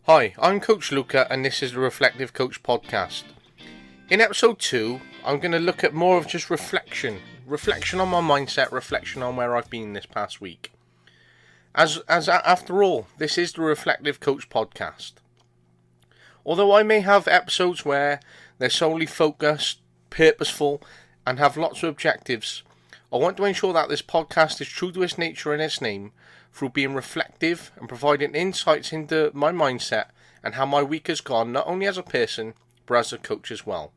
Hi, I'm Coach Luca and this is the Reflective Coach podcast. In episode 2, I'm going to look at more of just reflection. Reflection on my mindset, reflection on where I've been this past week. After all, this is the Reflective Coach podcast. Although I may have episodes where they're solely focused, purposeful, and have lots of objectives, I want to ensure that this podcast is true to its nature and its name through being reflective and providing insights into my mindset and how my week has gone, not only as a person, but as a coach as well.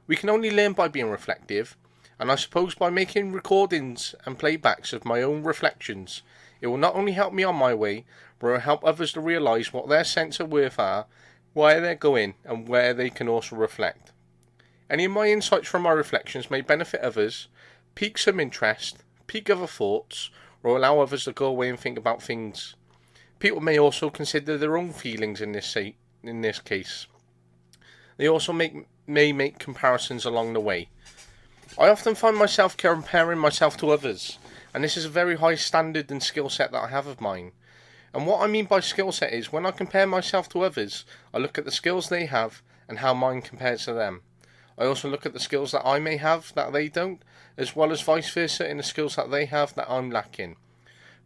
We can only learn by being reflective, and I suppose by making recordings and playbacks of my own reflections, it will not only help me on my way, but it will help others to realise what their sense of worth are, where they're going, and where they can also reflect. Any of my insights from my reflections may benefit others, pique some interest, pique other thoughts, or allow others to go away and think about things. People may also consider their own feelings in this case. They also may make comparisons along the way. I often find myself comparing myself to others, and this is a very high standard and skill set that I have of mine. And what I mean by skill set is when I compare myself to others, I look at the skills they have and how mine compares to them. I also look at the skills that I may have that they don't, as well as vice versa in the skills that they have that I'm lacking.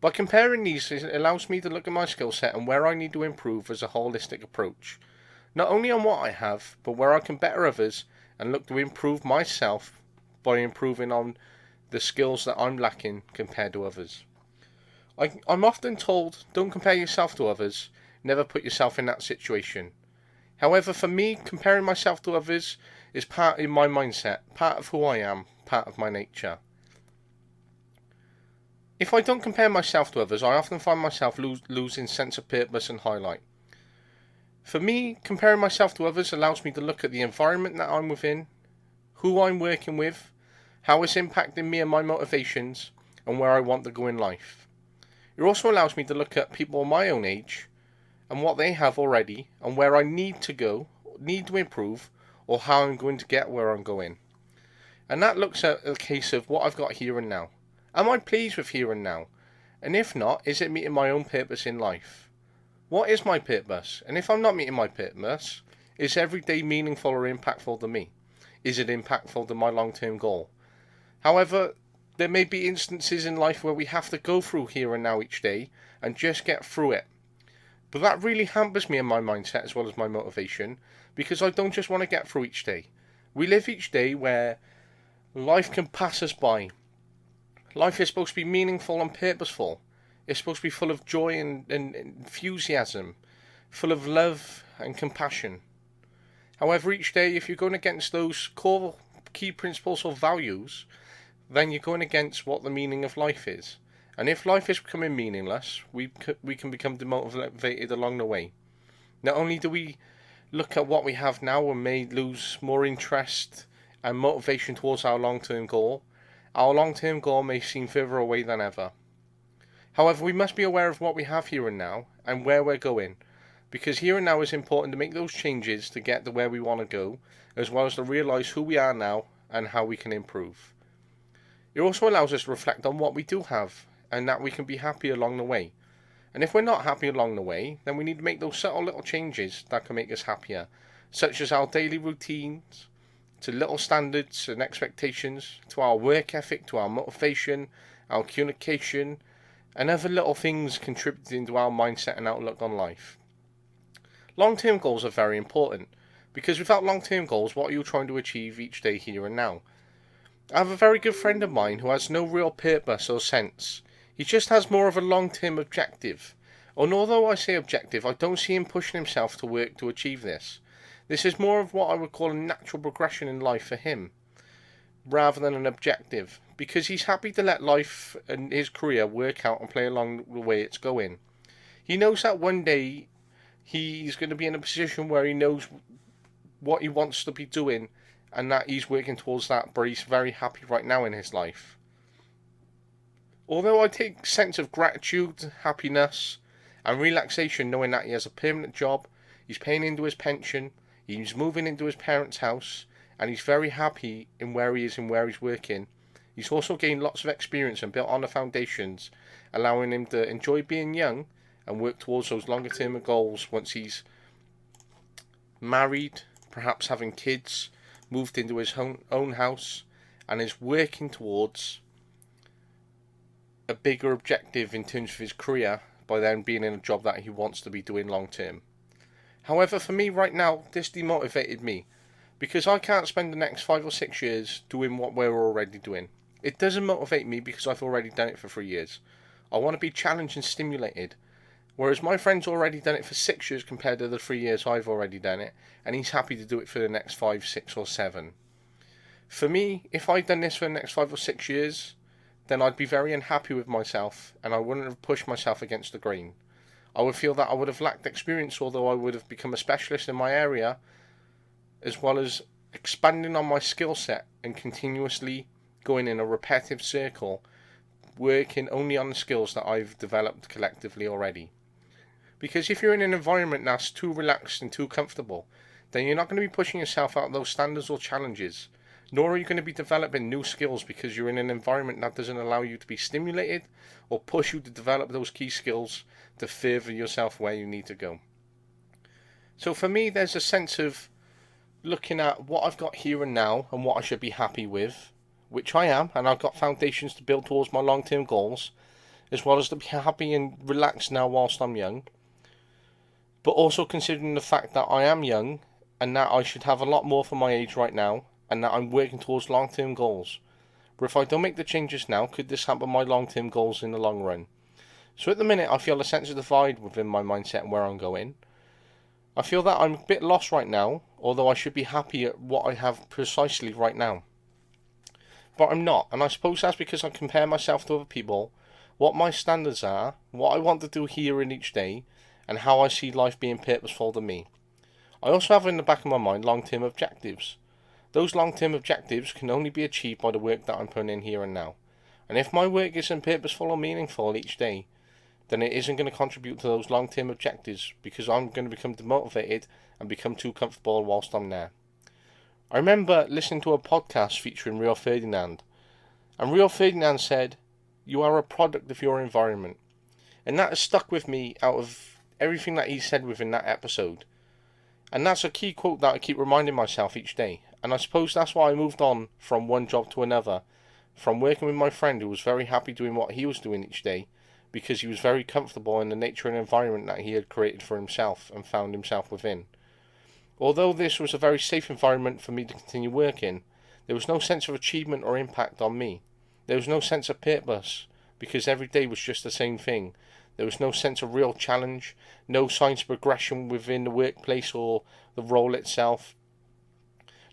By comparing these, it allows me to look at my skill set and where I need to improve as a holistic approach. Not only on what I have, but where I can better others and look to improve myself by improving on the skills that I'm lacking compared to others. I'm often told, don't compare yourself to others, never put yourself in that situation. However, for me, comparing myself to others is part of my mindset, part of who I am, part of my nature. If I don't compare myself to others, I often find myself losing sense of purpose and highlight. For me, comparing myself to others allows me to look at the environment that I'm within, who I'm working with, how it's impacting me and my motivations, and where I want to go in life. It also allows me to look at people my own age and what they have already and where I need to go, need to improve, or how I'm going to get where I'm going. And that looks at a case of what I've got here and now. Am I pleased with here and now? And if not, is it meeting my own purpose in life? What is my purpose? And if I'm not meeting my purpose, is every day meaningful or impactful to me? Is it impactful to my long-term goal? However, there may be instances in life where we have to go through here and now each day and just get through it. But that really hampers me and my mindset as well as my motivation, because I don't just want to get through each day. We live each day where life can pass us by. Life is supposed to be meaningful and purposeful. It's supposed to be full of joy and enthusiasm, full of love and compassion. However, each day, if you're going against those core key principles or values, then you're going against what the meaning of life is. And if life is becoming meaningless, we can become demotivated along the way. Not only do we look at what we have now and may lose more interest and motivation towards our long-term goal, our long-term goal may seem further away than ever. However, we must be aware of what we have here and now and where we're going, because here and now is important to make those changes to get to where we want to go, as well as to realise who we are now and how we can improve. It also allows us to reflect on what we do have and that we can be happy along the way. And if we're not happy along the way, then we need to make those subtle little changes that can make us happier, such as our daily routines, to little standards and expectations, to our work ethic, to our motivation, our communication, and other little things contributing to our mindset and outlook on life. Long-term goals are very important, because without long-term goals, what are you trying to achieve each day here and now? I have a very good friend of mine who has no real purpose or sense. He just has more of a long-term objective. And although I say objective, I don't see him pushing himself to work to achieve this. This is more of what I would call a natural progression in life for him, rather than an objective, because he's happy to let life and his career work out and play along the way it's going. He knows that one day he's going to be in a position where he knows what he wants to be doing and that he's working towards that, but he's very happy right now in his life. Although I take a sense of gratitude, happiness, and relaxation knowing that he has a permanent job, he's paying into his pension, he's moving into his parents' house, and he's very happy in where he is and where he's working. He's also gained lots of experience and built on the foundations, allowing him to enjoy being young and work towards those longer term goals once he's married, perhaps having kids, moved into his own house, and is working towards a bigger objective in terms of his career by then being in a job that he wants to be doing long term. However, for me right now, this demotivated me because I can't spend the next 5 or 6 years doing what we're already doing. It doesn't motivate me because I've already done it for 3 years. I want to be challenged and stimulated. Whereas my friend's already done it for 6 years compared to the 3 years I've already done it, and he's happy to do it for the next 5, 6 or 7. For me, if I'd done this for the next 5 or 6 years, then I'd be very unhappy with myself and I wouldn't have pushed myself against the grain. I would feel that I would have lacked experience, although I would have become a specialist in my area, as well as expanding on my skill set and continuously going in a repetitive circle, working only on the skills that I've developed collectively already. Because if you're in an environment that's too relaxed and too comfortable, then you're not going to be pushing yourself out of those standards or challenges, nor are you going to be developing new skills because you're in an environment that doesn't allow you to be stimulated or push you to develop those key skills to further yourself where you need to go. So for me, there's a sense of looking at what I've got here and now and what I should be happy with, which I am, and I've got foundations to build towards my long-term goals, as well as to be happy and relaxed now whilst I'm young, but also considering the fact that I am young and that I should have a lot more for my age right now, and that I'm working towards long-term goals. But if I don't make the changes now, could this hamper my long-term goals in the long run? So at the minute, I feel a sense of divide within my mindset and where I'm going. I feel that I'm a bit lost right now, although I should be happy at what I have precisely right now. But I'm not, and I suppose that's because I compare myself to other people, what my standards are, what I want to do here in each day, and how I see life being purposeful to me. I also have in the back of my mind long-term objectives. Those long-term objectives can only be achieved by the work that I'm putting in here and now. And if my work isn't purposeful or meaningful each day, then it isn't going to contribute to those long-term objectives because I'm going to become demotivated and become too comfortable whilst I'm there. I remember listening to a podcast featuring Rio Ferdinand, and Rio Ferdinand said, "You are a product of your environment." And that has stuck with me out of everything that he said within that episode. And that's a key quote that I keep reminding myself each day. And I suppose that's why I moved on from one job to another, from working with my friend who was very happy doing what he was doing each day, because he was very comfortable in the nature and environment that he had created for himself and found himself within. Although this was a very safe environment for me to continue working, there was no sense of achievement or impact on me. There was no sense of purpose, because every day was just the same thing. There was no sense of real challenge, no signs of progression within the workplace or the role itself.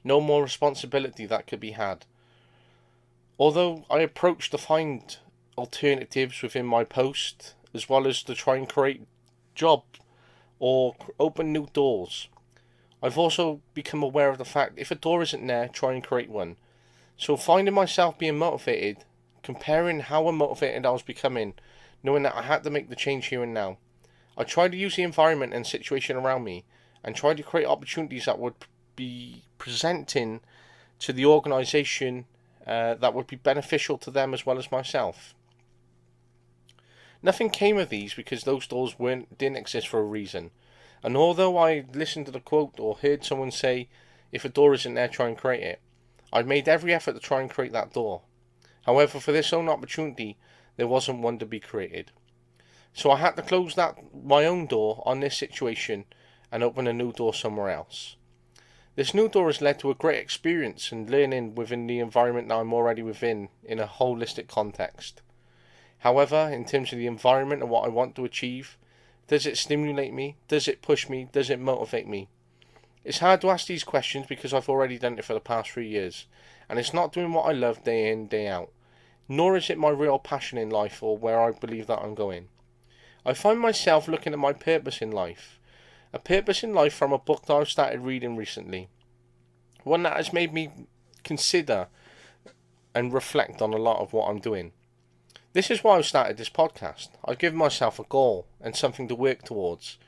No more responsibility that could be had. Although I approached to find alternatives within my post, as well as to try and create job or open new doors, I've also become aware of the fact if a door isn't there, try and create one. So finding myself being motivated, comparing how unmotivated I was becoming, knowing that I had to make the change here and now, I tried to use the environment and situation around me and tried to create opportunities that would be presenting to the organisation that would be beneficial to them as well as myself. Nothing came of these because those doors didn't exist for a reason. And although I listened to the quote or heard someone say, if a door isn't there, try and create it, I made every effort to try and create that door. However, for this own opportunity, there wasn't one to be created. So I had to close my own door on this situation and open a new door somewhere else. This new door has led to a great experience and learning within the environment that I'm already within in a holistic context. However, in terms of the environment and what I want to achieve, does it stimulate me? Does it push me? Does it motivate me? It's hard to ask these questions because I've already done it for the past 3 years, and it's not doing what I love day in, day out, nor is it my real passion in life or where I believe that I'm going. I find myself looking at my purpose in life, a purpose in life from a book that I've started reading recently, one that has made me consider and reflect on a lot of what I'm doing. This is why I've started this podcast. I've given myself a goal and something to work towards.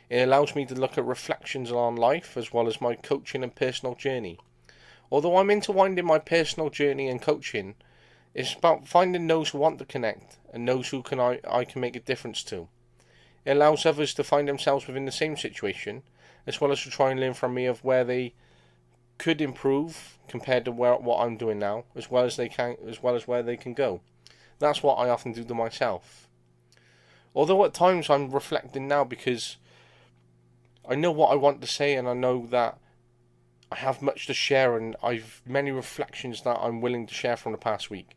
It allows me to look at reflections on life as well as my coaching and personal journey. Although I'm intertwined in my personal journey and coaching, it's about finding those who want to connect and those who I can make a difference to. It allows others to find themselves within the same situation, as well as to try and learn from me of where they could improve compared to what I'm doing now, as well as where they can go. That's what I often do to myself. Although at times I'm reflecting now because I know what I want to say, and I know that I have much to share, and I've many reflections that I'm willing to share from the past week.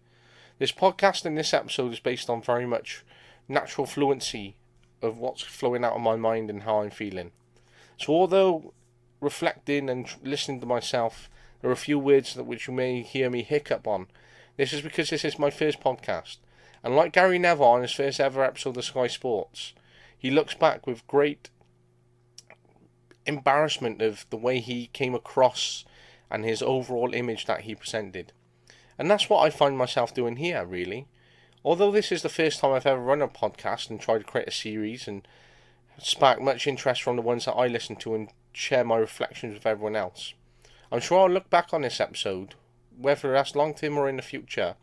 This podcast and this episode is based on very much natural fluency of what's flowing out of my mind and how I'm feeling. So although reflecting and listening to myself, there are a few words that which you may hear me hiccup on. This is because this is my first podcast. And like Gary Neville on his first ever episode of Sky Sports, he looks back with great embarrassment of the way he came across and his overall image that he presented. And that's what I find myself doing here, really. Although this is the first time I've ever run a podcast and tried to create a series and spark much interest from the ones that I listen to and share my reflections with everyone else, I'm sure I'll look back on this episode, whether that's long term or in the future.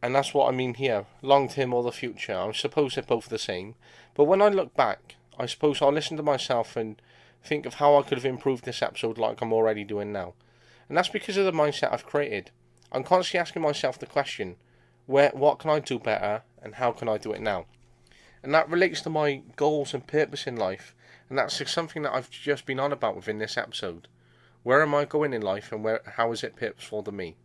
And that's what I mean here, long term or the future. I suppose they're both the same. But when I look back, I suppose I'll listen to myself and think of how I could have improved this episode like I'm already doing now. And that's because of the mindset I've created. I'm constantly asking myself the question, what can I do better and how can I do it now? And that relates to my goals and purpose in life. And that's something that I've just been on about within this episode. Where am I going in life, and how is it purposeful to me?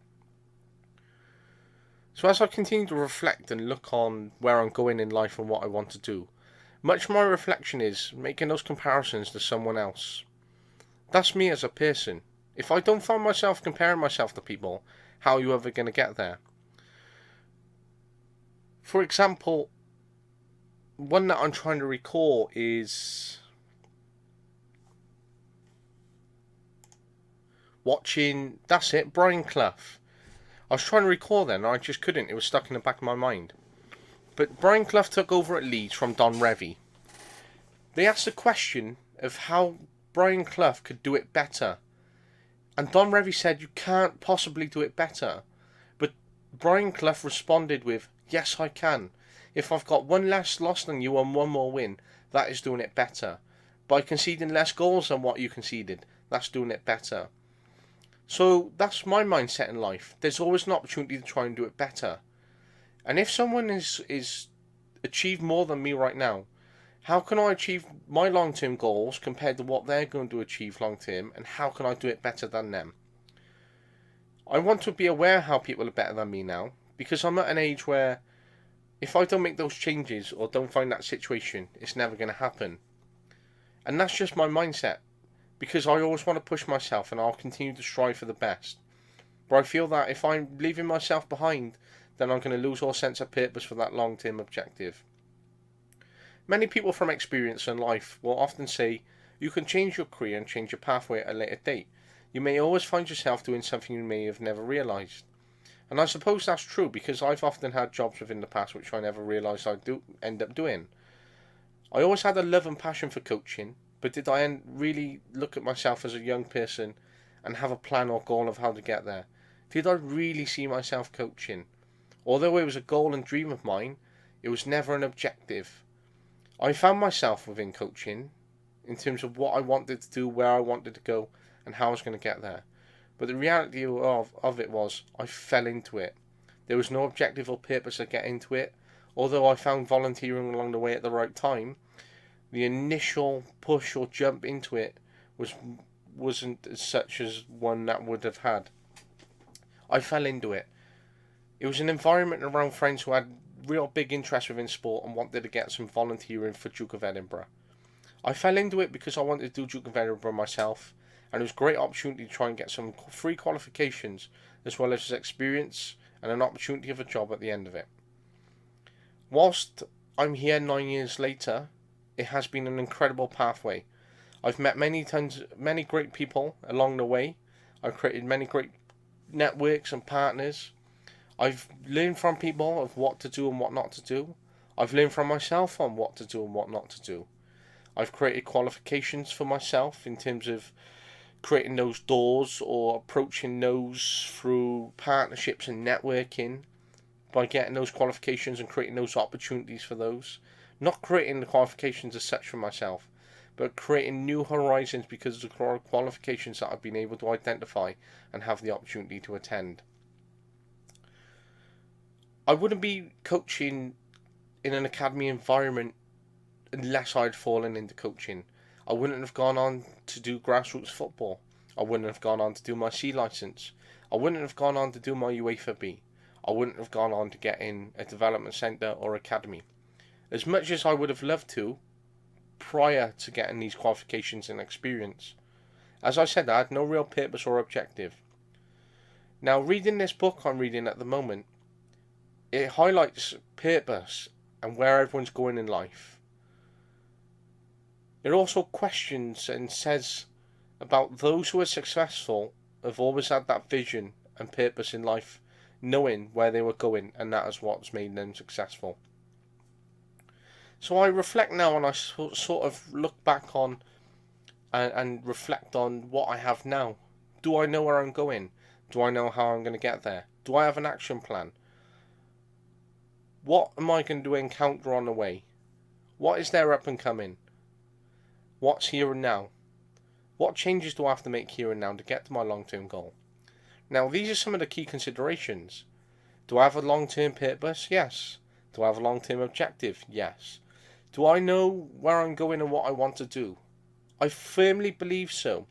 So as I continue to reflect and look on where I'm going in life and what I want to do, much of my reflection is making those comparisons to someone else. That's me as a person. If I don't find myself comparing myself to people, how are you ever going to get there? For example, one that I'm trying to recall is watching, that's it, Brian Clough. I was trying to recall then, and I just couldn't. It was stuck in the back of my mind. But Brian Clough took over at Leeds from Don Revie. They asked the question of how Brian Clough could do it better. And Don Revie said, you can't possibly do it better. But Brian Clough responded with, yes, I can. If I've got one less loss than you and one more win, that is doing it better. By conceding less goals than what you conceded, that's doing it better. So that's my mindset in life. There's always an opportunity to try and do it better. And if someone is achieved more than me right now, how can I achieve my long-term goals compared to what they're going to achieve long-term, and how can I do it better than them? I want to be aware how people are better than me now, because I'm at an age where if I don't make those changes or don't find that situation, it's never going to happen. And that's just my mindset, because I always want to push myself and I'll continue to strive for the best. But I feel that if I'm leaving myself behind, then I'm going to lose all sense of purpose for that long-term objective. Many people from experience in life will often say, you can change your career and change your pathway at a later date. You may always find yourself doing something you may have never realised. And I suppose that's true, because I've often had jobs within the past which I never realised I'd end up doing. I always had a love and passion for coaching, but did I really look at myself as a young person and have a plan or goal of how to get there? Did I really see myself coaching? Although it was a goal and dream of mine, it was never an objective. I found myself within coaching in terms of what I wanted to do, where I wanted to go, and how I was going to get there. But the reality of it was, I fell into it. There was no objective or purpose to get into it. Although I found volunteering along the way at the right time, the initial push or jump into it wasn't as such as one that would have had. I fell into it. It was an environment around friends who had real big interest within sport and wanted to get some volunteering for Duke of Edinburgh. I fell into it because I wanted to do Duke of Edinburgh myself, and it was a great opportunity to try and get some free qualifications as well as experience and an opportunity of a job at the end of it. Whilst I'm here 9 years later, it has been an incredible pathway. I've met many great people along the way. I've created many great networks and partners. I've learned from people of what to do and what not to do. I've learned from myself on what to do and what not to do. I've created qualifications for myself in terms of creating those doors or approaching those through partnerships and networking by getting those qualifications and creating those opportunities for those. Not creating the qualifications as such for myself, but creating new horizons because of the qualifications that I've been able to identify and have the opportunity to attend. I wouldn't be coaching in an academy environment unless I'd fallen into coaching. I wouldn't have gone on to do grassroots football. I wouldn't have gone on to do my C license. I wouldn't have gone on to do my UEFA B. I wouldn't have gone on to get in a development centre or academy. As much as I would have loved to prior to getting these qualifications and experience. As I said, I had no real purpose or objective. Now, reading this book I'm reading at the moment, it highlights purpose and where everyone's going in life. It also questions and says about those who are successful have always had that vision and purpose in life, knowing where they were going, and that is what's made them successful. So I reflect now and I sort of look back on and reflect on what I have now. Do I know where I'm going? Do I know how I'm going to get there? Do I have an action plan? What am I going to encounter on the way? What is there up and coming? What's here and now? What changes do I have to make here and now to get to my long-term goal? Now, these are some of the key considerations. Do I have a long-term purpose? Yes. Do I have a long-term objective? Yes. Do I know where I'm going and what I want to do? I firmly believe so.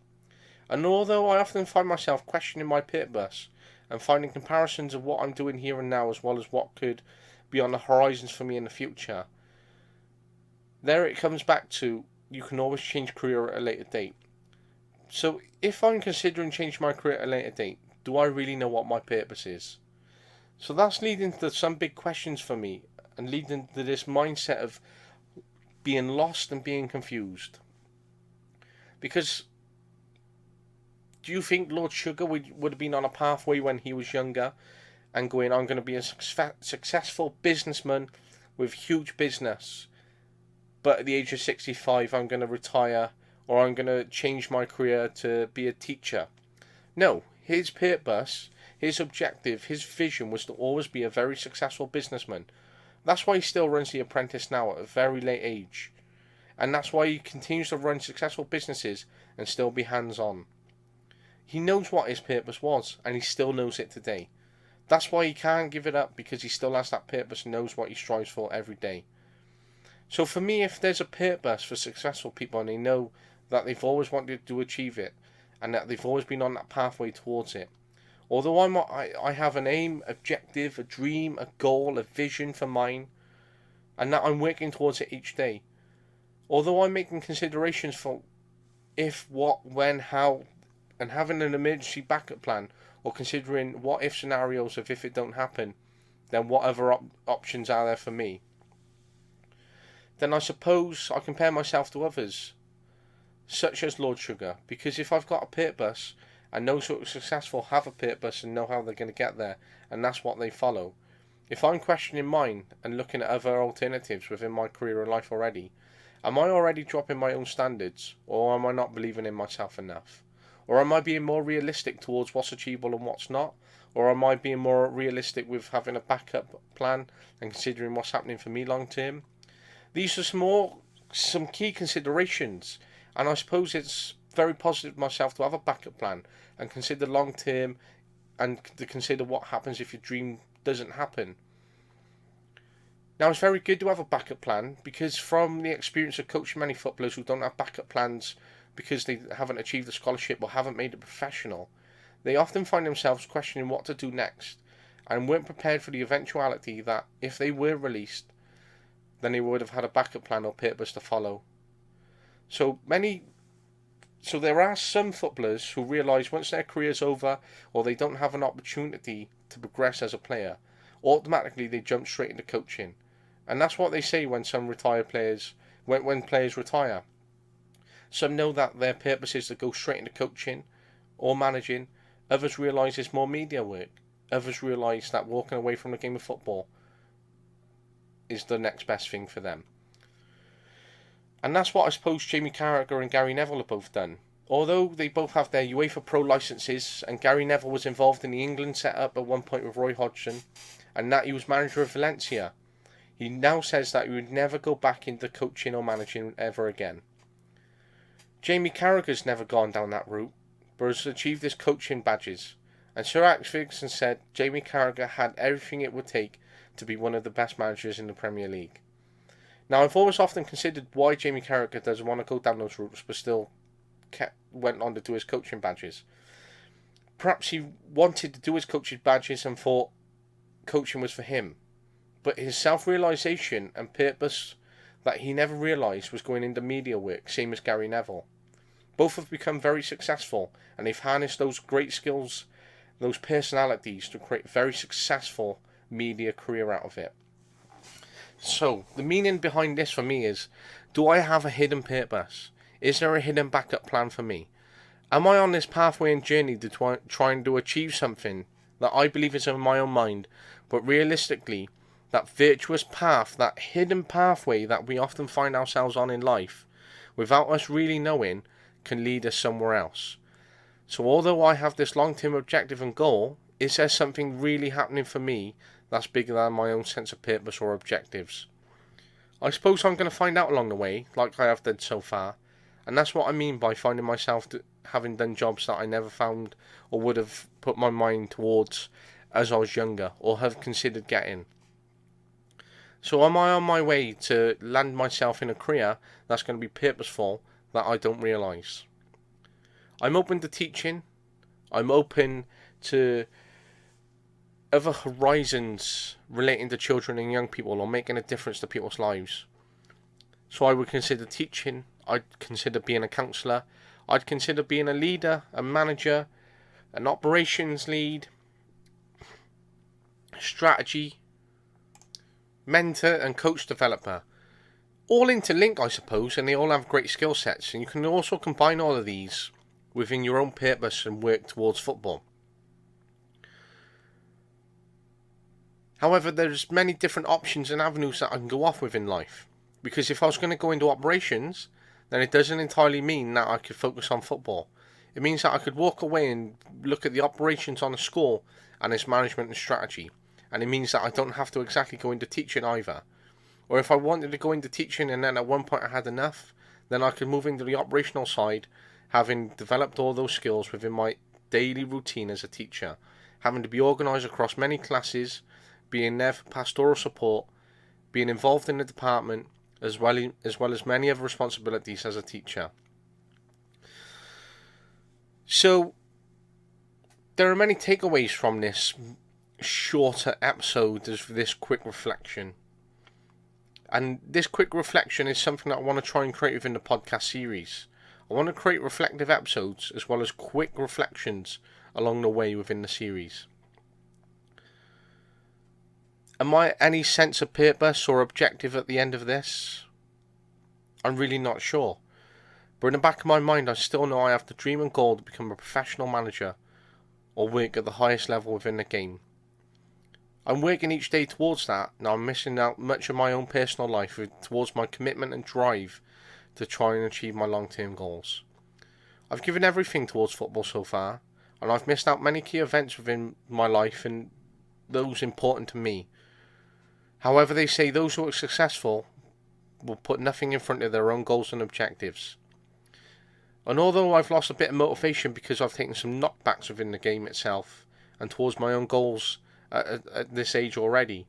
And although I often find myself questioning my purpose and finding comparisons of what I'm doing here and now as well as what could be on the horizons for me in the future, there it comes back to you can always change career at a later date. So if I'm considering changing my career at a later date, do I really know what my purpose is? So that's leading to some big questions for me and leading to this mindset of being lost and being confused. Because do you think Lord Sugar would have been on a pathway when he was younger and going, I'm going to be a successful businessman with huge business, but at the age of 65 I'm going to retire or I'm going to change my career to be a teacher? No, his purpose, his objective, his vision was to always be a very successful businessman. That's why he still runs The Apprentice now at a very late age. And that's why he continues to run successful businesses and still be hands-on. He knows what his purpose was, and he still knows it today. That's why he can't give it up, because he still has that purpose and knows what he strives for every day. So for me, if there's a purpose for successful people and they know that they've always wanted to achieve it and that they've always been on that pathway towards it, although I have an aim, objective, a dream, a goal, a vision for mine, and that I'm working towards it each day, although I'm making considerations for if, what, when, how, and having an emergency backup plan, or considering what if scenarios of if it don't happen, then what other options are there for me, then I suppose I compare myself to others, such as Lord Sugar, because if I've got a purpose, and those who are successful have a purpose and know how they're going to get there, and that's what they follow. If I'm questioning mine and looking at other alternatives within my career and life already, am I already dropping my own standards, or am I not believing in myself enough? Or am I being more realistic towards what's achievable and what's not? Or am I being more realistic with having a backup plan and considering what's happening for me long term? These are some key considerations, and I suppose it's very positive of myself to have a backup plan and consider long term and to consider what happens if your dream doesn't happen. Now, it's very good to have a backup plan, because from the experience of coaching many footballers who don't have backup plans because they haven't achieved a scholarship or haven't made it professional, they often find themselves questioning what to do next and weren't prepared for the eventuality that if they were released, then they would have had a backup plan or purpose to follow. So there are some footballers who realise once their career's over or they don't have an opportunity to progress as a player, automatically they jump straight into coaching. And that's what they say when some retired players, when players retire. Some know that their purpose is to go straight into coaching or managing. Others realise it's more media work. Others realise that walking away from the game of football is the next best thing for them. And that's what I suppose Jamie Carragher and Gary Neville have both done. Although they both have their UEFA Pro licences, and Gary Neville was involved in the England setup at one point with Roy Hodgson, and that he was manager of Valencia, He now says that he would never go back into coaching or managing ever again. Jamie Carragher's never gone down that route, but has achieved his coaching badges. And Sir Alex Ferguson said Jamie Carragher had everything it would take to be one of the best managers in the Premier League. Now, I've always often considered why Jamie Carragher doesn't want to go down those routes, but still went on to do his coaching badges. Perhaps he wanted to do his coaching badges and thought coaching was for him. But his self-realisation and purpose that he never realised was going into media work, same as Gary Neville. Both have become very successful, and they've harnessed those great skills, those personalities, to create a very successful media career out of it. So, the meaning behind this for me is, do I have a hidden purpose? Is there a hidden backup plan for me? Am I on this pathway and journey to trying to achieve something that I believe is in my own mind, but realistically, that virtuous path, that hidden pathway that we often find ourselves on in life, without us really knowing, can lead us somewhere else. So although I have this long-term objective and goal, is there something really happening for me that's bigger than my own sense of purpose or objectives? I suppose I'm going to find out along the way, like I have done so far, and that's what I mean by finding myself having done jobs that I never found or would have put my mind towards as I was younger, or have considered getting. So am I on my way to land myself in a career that's going to be purposeful that I don't realise? I'm open to teaching. I'm open to other horizons relating to children and young people, or making a difference to people's lives. So I would consider teaching. I'd consider being a counsellor. I'd consider being a leader, a manager, an operations lead, strategy, mentor and coach developer. All interlink, I suppose, and they all have great skill sets, and you can also combine all of these within your own purpose and work towards football. However, there's many different options and avenues that I can go off with in life, because if I was going to go into operations, then it doesn't entirely mean that I could focus on football. It means that I could walk away and look at the operations on a school and its management and strategy. And it means that I don't have to exactly go into teaching either. Or if I wanted to go into teaching and then at one point I had enough, then I could move into the operational side, having developed all those skills within my daily routine as a teacher, having to be organised across many classes, being there for pastoral support, being involved in the department, as well as many other responsibilities as a teacher. So, there are many takeaways from this shorter episode as this quick reflection. And this quick reflection is something that I want to try and create within the podcast series. I want to create reflective episodes as well as quick reflections along the way within the series. Am I any sense of purpose or objective at the end of this? I'm really not sure. But in the back of my mind, I still know I have the dream and goal to become a professional manager or work at the highest level within the game. I'm working each day towards that, and I'm missing out much of my own personal life towards my commitment and drive to try and achieve my long-term goals. I've given everything towards football so far, and I've missed out many key events within my life and those important to me. However, they say those who are successful will put nothing in front of their own goals and objectives. And although I've lost a bit of motivation because I've taken some knockbacks within the game itself and towards my own goals at this age already,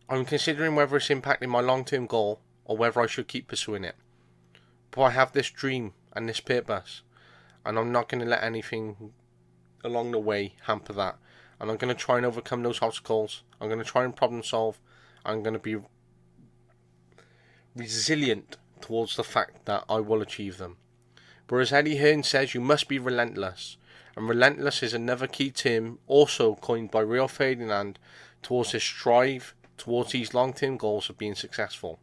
I'm considering whether it's impacting my long-term goal or whether I should keep pursuing it. But I have this dream and this purpose, and I'm not going to let anything along the way hamper that. And I'm going to try and overcome those obstacles. I'm going to try and problem solve. I'm going to be resilient towards the fact that I will achieve them. But as Eddie Hearn says, you must be relentless. And relentless is another key term also coined by Rio Ferdinand towards his strive towards these long-term goals of being successful.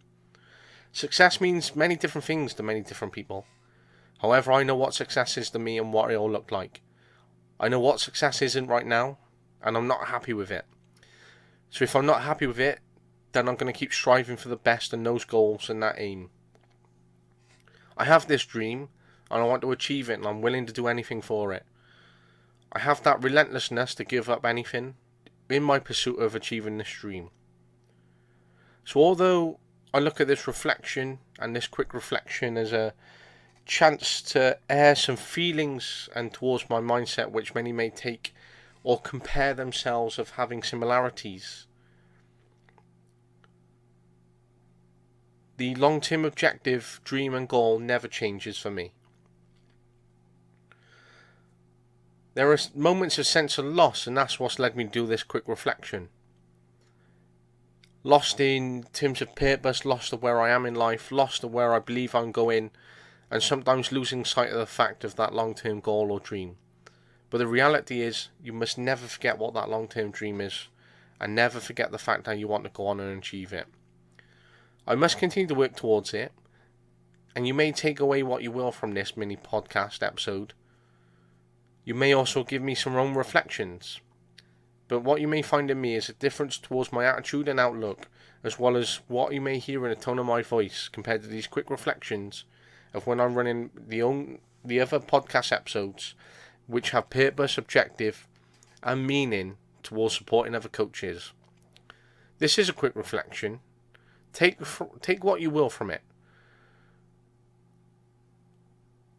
Success means many different things to many different people. However, I know what success is to me and what it all looked like. I know what success isn't right now, and I'm not happy with it. So if I'm not happy with it, then I'm going to keep striving for the best and those goals and that aim. I have this dream, and I want to achieve it, and I'm willing to do anything for it. I have that relentlessness to give up anything in my pursuit of achieving this dream. So although I look at this reflection and this quick reflection as a chance to air some feelings and towards my mindset, which many may take or compare themselves of having similarities, the long-term objective, dream and goal never changes for me. There are moments of sense of loss, and that's what's led me to do this quick reflection. Lost in terms of purpose, lost of where I am in life, lost of where I believe I'm going, and sometimes losing sight of the fact of that long-term goal or dream. But the reality is, you must never forget what that long-term dream is, and never forget the fact that you want to go on and achieve it. I must continue to work towards it, and you may take away what you will from this mini podcast episode. You may also give me some own reflections, but what you may find in me is a difference towards my attitude and outlook, as well as what you may hear in the tone of my voice compared to these quick reflections of when I'm running the other podcast episodes, which have purpose, objective, and meaning towards supporting other coaches. This is a quick reflection. Take what you will from it,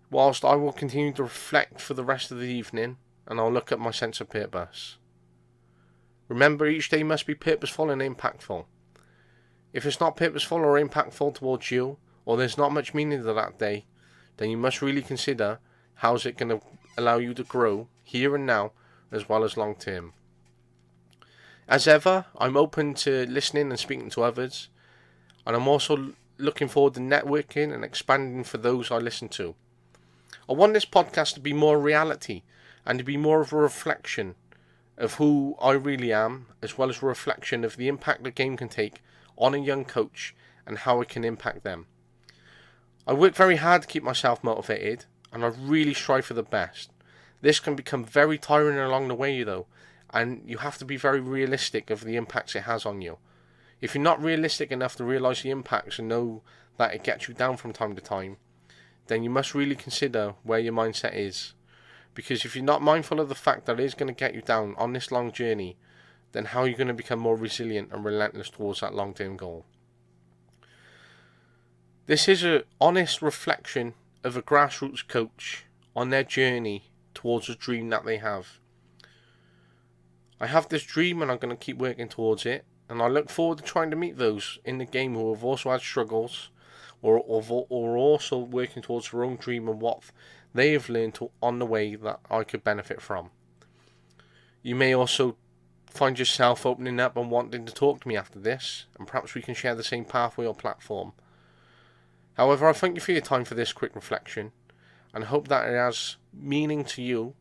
whilst I will continue to reflect for the rest of the evening, and I'll look at my sense of purpose. Remember, each day must be purposeful and impactful. If it's not purposeful or impactful towards you, or there's not much meaning to that day, then you must really consider how is it going to allow you to grow here and now, as well as long term. As ever, I'm open to listening and speaking to others, and I'm also looking forward to networking and expanding for those I listen to. I want this podcast to be more reality and to be more of a reflection of who I really am, as well as a reflection of the impact the game can take on a young coach and how it can impact them. I work very hard to keep myself motivated, and I really strive for the best. This can become very tiring along the way though, and you have to be very realistic of the impacts it has on you. If you're not realistic enough to realise the impacts and know that it gets you down from time to time, then you must really consider where your mindset is. Because if you're not mindful of the fact that it is going to get you down on this long journey, then how are you going to become more resilient and relentless towards that long-term goal? This is an honest reflection of a grassroots coach on their journey towards a dream that they have. I have this dream and I'm going to keep working towards it, and I look forward to trying to meet those in the game who have also had struggles or also working towards their own dream and what they have learned on the way that I could benefit from. You may also find yourself opening up and wanting to talk to me after this, and perhaps we can share the same pathway or platform. However, I thank you for your time for this quick reflection, and hope that it has meaning to you,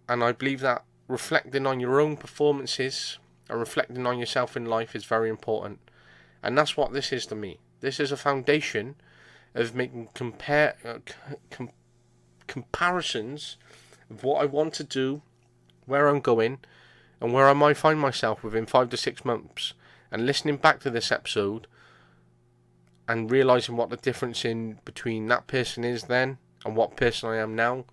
and I believe that reflecting on your own performances and reflecting on yourself in life is very important, and that's what this is to me. This is a foundation of making comparisons of what I want to do, where I'm going, and where I might find myself within 5 to 6 months, and listening back to this episode and realising what the difference in between that person is then and what person I am now,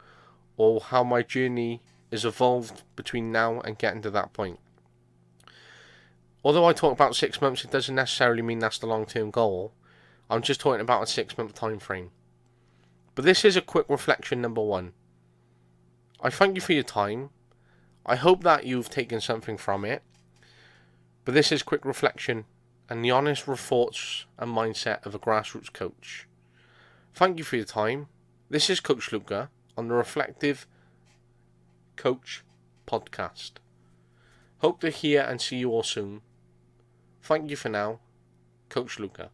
or how my journey has evolved between now and getting to that point. Although I talk about 6 months, it doesn't necessarily mean that's the long-term goal. I'm just talking about a 6-month time frame. But this is a quick reflection number 1. I thank you for your time. I hope that you've taken something from it. But this is quick reflection and the honest thoughts and mindset of a grassroots coach. Thank you for your time. This is Coach Luca on the Reflective Coach podcast. Hope to hear and see you all soon. Thank you for now, Coach Luca.